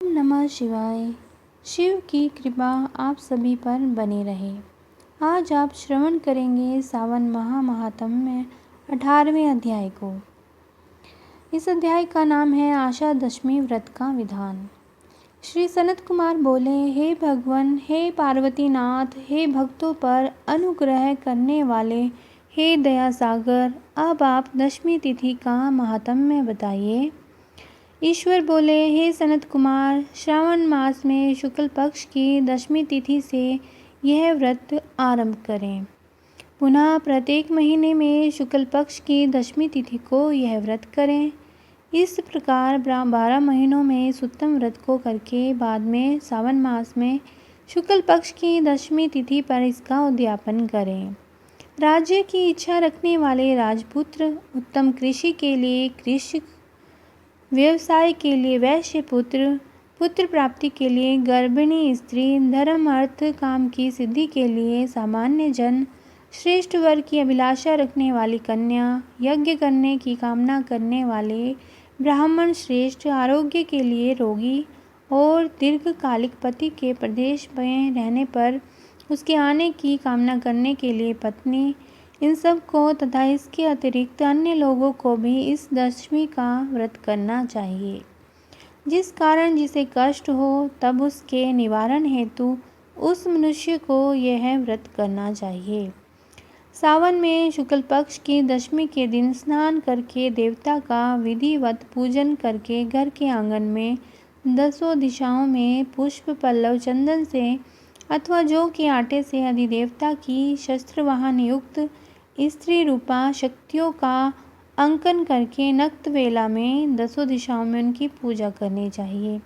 ओम नमः शिवाय। शिव की कृपा आप सभी पर बनी रहे। आज आप श्रवण करेंगे सावन महात्म्य 18वें अध्याय को। इस अध्याय का नाम है आशा दशमी व्रत का विधान। श्री सनत कुमार बोले, हे भगवान, हे पार्वती नाथ, हे भक्तों पर अनुग्रह करने वाले, हे दया सागर, अब आप दशमी तिथि का महात्म्य बताइए। ईश्वर बोले, हे सनत कुमार, श्रावण मास में शुक्ल पक्ष की दशमी तिथि से यह व्रत आरंभ करें। पुनः प्रत्येक महीने में शुक्ल पक्ष की दशमी तिथि को यह व्रत करें। इस प्रकार 12 महीनों में इस उत्तम व्रत को करके बाद में सावन मास में शुक्ल पक्ष की दशमी तिथि पर इसका उद्यापन करें। राज्य की इच्छा रखने वाले राजपुत्र, उत्तम कृषि के लिए कृषक, व्यवसाय के लिए वैश्य पुत्र, पुत्र प्राप्ति के लिए गर्भिणी स्त्री, धर्म अर्थ काम की सिद्धि के लिए सामान्य जन, श्रेष्ठ वर की अभिलाषा रखने वाली कन्या, यज्ञ करने की कामना करने वाले ब्राह्मण श्रेष्ठ, आरोग्य के लिए रोगी और दीर्घकालिक पति के प्रदेश में रहने पर उसके आने की कामना करने के लिए पत्नी, इन सब को तथा इसके अतिरिक्त अन्य लोगों को भी इस दशमी का व्रत करना चाहिए। जिस कारण जिसे कष्ट हो तब उसके निवारण हेतु उस मनुष्य को यह व्रत करना चाहिए। सावन में शुक्ल पक्ष की दशमी के दिन स्नान करके देवता का विधिवत पूजन करके घर के आंगन में 10 दिशाओं में पुष्प पल्लव चंदन से अथवा जौ के आटे से अधिदेवता की शस्त्र वाहन युक्त स्त्री रूपा शक्तियों का अंकन करके नक्त वेला में 10 दिशाओं में उनकी पूजा करनी चाहिए।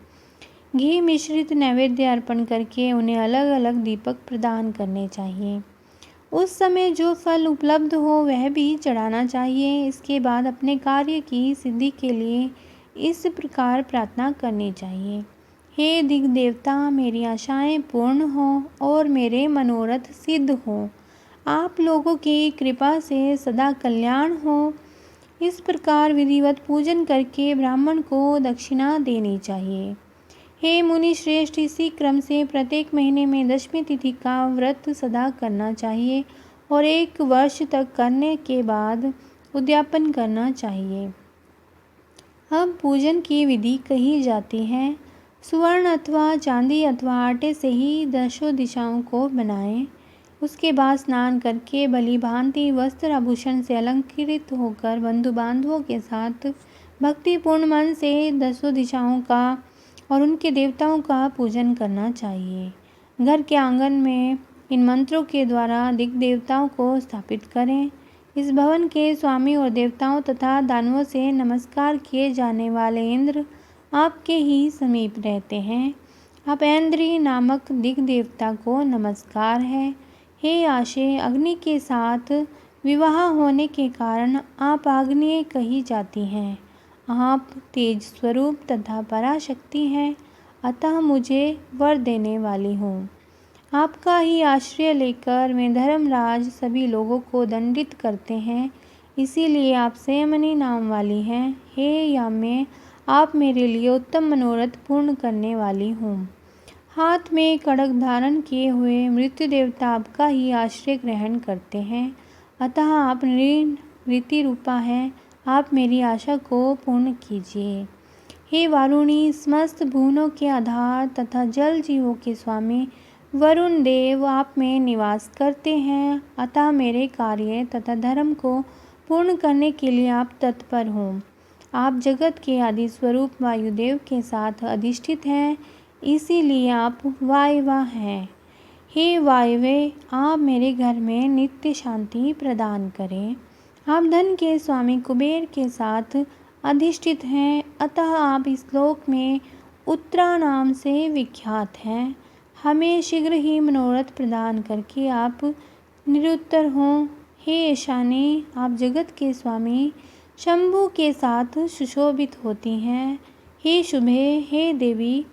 घी मिश्रित नैवेद्य अर्पण करके उन्हें अलग अलग दीपक प्रदान करने चाहिए। उस समय जो फल उपलब्ध हो वह भी चढ़ाना चाहिए। इसके बाद अपने कार्य की सिद्धि के लिए इस प्रकार प्रार्थना करनी चाहिए, हे दिग् देवता, मेरी आशाएं पूर्ण हों और मेरे मनोरथ सिद्ध हों। आप लोगों की कृपा से सदा कल्याण हो। इस प्रकार विधिवत पूजन करके ब्राह्मण को दक्षिणा देनी चाहिए। हे मुनि श्रेष्ठ, इसी क्रम से प्रत्येक महीने में दशमी तिथि का व्रत सदा करना चाहिए और 1 वर्ष तक करने के बाद उद्यापन करना चाहिए। अब पूजन की विधि कही जाती है। सुवर्ण अथवा चांदी अथवा आटे से ही 10 दिशाओं को बनाएं। उसके बाद स्नान करके भली भांति वस्त्र आभूषण से अलंकृत होकर बंधु बांधवों के साथ भक्तिपूर्ण मन से 10 दिशाओं का और उनके देवताओं का पूजन करना चाहिए। घर के आंगन में इन मंत्रों के द्वारा दिग् देवताओं को स्थापित करें। इस भवन के स्वामी और देवताओं तथा दानवों से नमस्कार किए जाने वाले इंद्र आपके ही समीप रहते हैं। आप ऐन्द्री नामक दिग् देवता को नमस्कार है। हे आशे, अग्नि के साथ विवाह होने के कारण आप आग्नेय कही जाती हैं। आप तेज स्वरूप तथा पराशक्ति हैं, अतः मुझे वर देने वाली हूँ। आपका ही आश्रय लेकर मैं धर्मराज सभी लोगों को दंडित करते हैं, इसीलिए आप संयमनी नाम वाली हैं। हे याम्य, आप मेरे लिए उत्तम मनोरथ पूर्ण करने वाली हूँ। हाथ में खड्ग धारण किए हुए मृत्यु देवता आपका ही आश्रय ग्रहण करते हैं, अतः आप रीति रूपा हैं। आप मेरी आशा को पूर्ण कीजिए। हे वारुणी, समस्त भुवनों के आधार तथा जल जीवों के स्वामी वरुण देव आप में निवास करते हैं, अतः मेरे कार्य तथा धर्म को पूर्ण करने के लिए आप तत्पर हों। आप जगत के आदि स्वरूप वायुदेव के साथ अधिष्ठित हैं, इसीलिए आप वायवा हैं। हे वायवे, आप मेरे घर में नित्य शांति प्रदान करें। आप धन के स्वामी कुबेर के साथ अधिष्ठित हैं, अतः आप इस लोक में उत्तरा नाम से विख्यात हैं। हमें शीघ्र ही मनोरथ प्रदान करके आप निरुत्तर हों। हे ईशानी, आप जगत के स्वामी शंभु के साथ सुशोभित होती हैं। हे शुभे, हे देवी,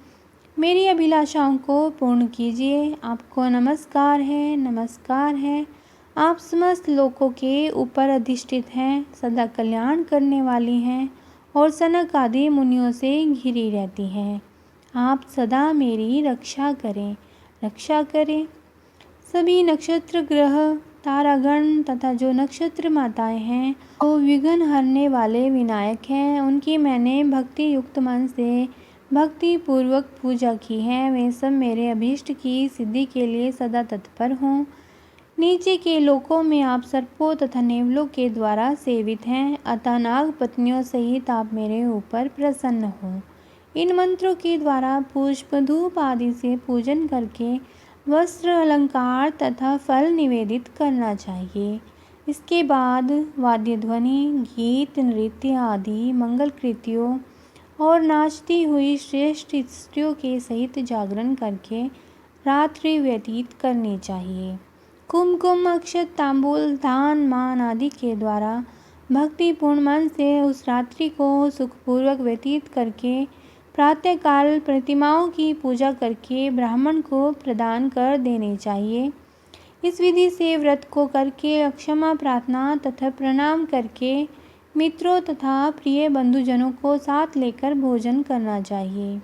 मेरी अभिलाषाओं को पूर्ण कीजिए। आपको नमस्कार है, नमस्कार है। आप समस्त लोकों के ऊपर अधिष्ठित हैं, सदा कल्याण करने वाली हैं और सनक आदि मुनियों से घिरी रहती हैं। आप सदा मेरी रक्षा करें। सभी नक्षत्र ग्रह तारागण तथा जो नक्षत्र माताएं हैं वो विघ्न हरने वाले विनायक हैं। उनकी मैंने भक्ति युक्त मन से भक्ति पूर्वक पूजा की है। वे सब मेरे अभीष्ट की सिद्धि के लिए सदा तत्पर हों। नीचे के लोकों में आप सर्पों तथा नेवलों के द्वारा सेवित हैं, अतः नाग पत्नियों सहित आप मेरे ऊपर प्रसन्न हो। इन मंत्रों के द्वारा पुष्प धूप आदि से पूजन करके वस्त्र अलंकार तथा फल निवेदित करना चाहिए। इसके बाद वाद्य ध्वनि गीत नृत्य आदि मंगल कृत्यों और नाचती हुई श्रेष्ठ स्त्रियों के सहित जागरण करके रात्रि व्यतीत करनी चाहिए। कुमकुम अक्षत तांबूल दान मान आदि के द्वारा भक्तिपूर्ण मन से उस रात्रि को सुखपूर्वक व्यतीत करके प्रातःकाल प्रतिमाओं की पूजा करके ब्राह्मण को प्रदान कर देने चाहिए। इस विधि से व्रत को करके क्षमा प्रार्थना तथा प्रणाम करके मित्रों तथा प्रिय बंधुजनों को साथ लेकर भोजन करना चाहिए।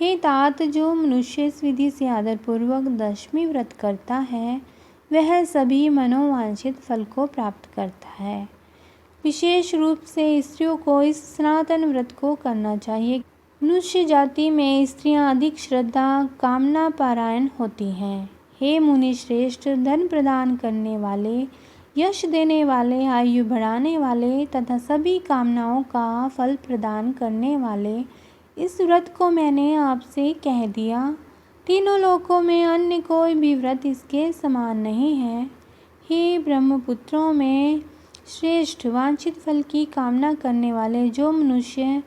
हे तात, जो मनुष्य इस विधि से आदरपूर्वक दशमी व्रत करता है वह सभी मनोवांछित फल को प्राप्त करता है। विशेष रूप से स्त्रियों को इस सनातन व्रत को करना चाहिए। मनुष्य जाति में स्त्रियां अधिक श्रद्धा कामना पारायण होती हैं। हे मुनि श्रेष्ठ, धन प्रदान करने वाले, यश देने वाले, आयु बढ़ाने वाले तथा सभी कामनाओं का फल प्रदान करने वाले इस व्रत को मैंने आपसे कह दिया। तीनों लोकों में अन्य कोई भी व्रत इसके समान नहीं है। हे ब्रह्मपुत्रों में श्रेष्ठ, वांछित फल की कामना करने वाले जो मनुष्य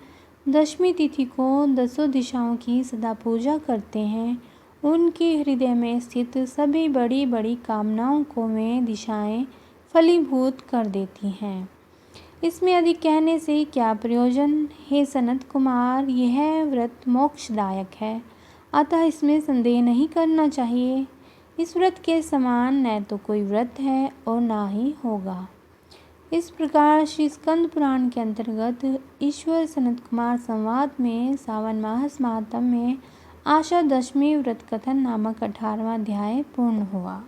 दशमी तिथि को दसों दिशाओं की सदा पूजा करते हैं उनके हृदय में स्थित सभी बड़ी बड़ी कामनाओं को वे दिशाएं फलीभूत कर देती हैं। इसमें अधिक कहने से क्या प्रयोजन। हे सनत कुमार, यह व्रत मोक्षदायक है, अतः इसमें संदेह नहीं करना चाहिए। इस व्रत के समान न तो कोई व्रत है और ना ही होगा। इस प्रकार श्री स्कंद पुराण के अंतर्गत ईश्वर सनत कुमार संवाद में सावन मास महात्म्य में आषाढ़ दशमी व्रत कथन नामक 18वां अध्याय पूर्ण हुआ।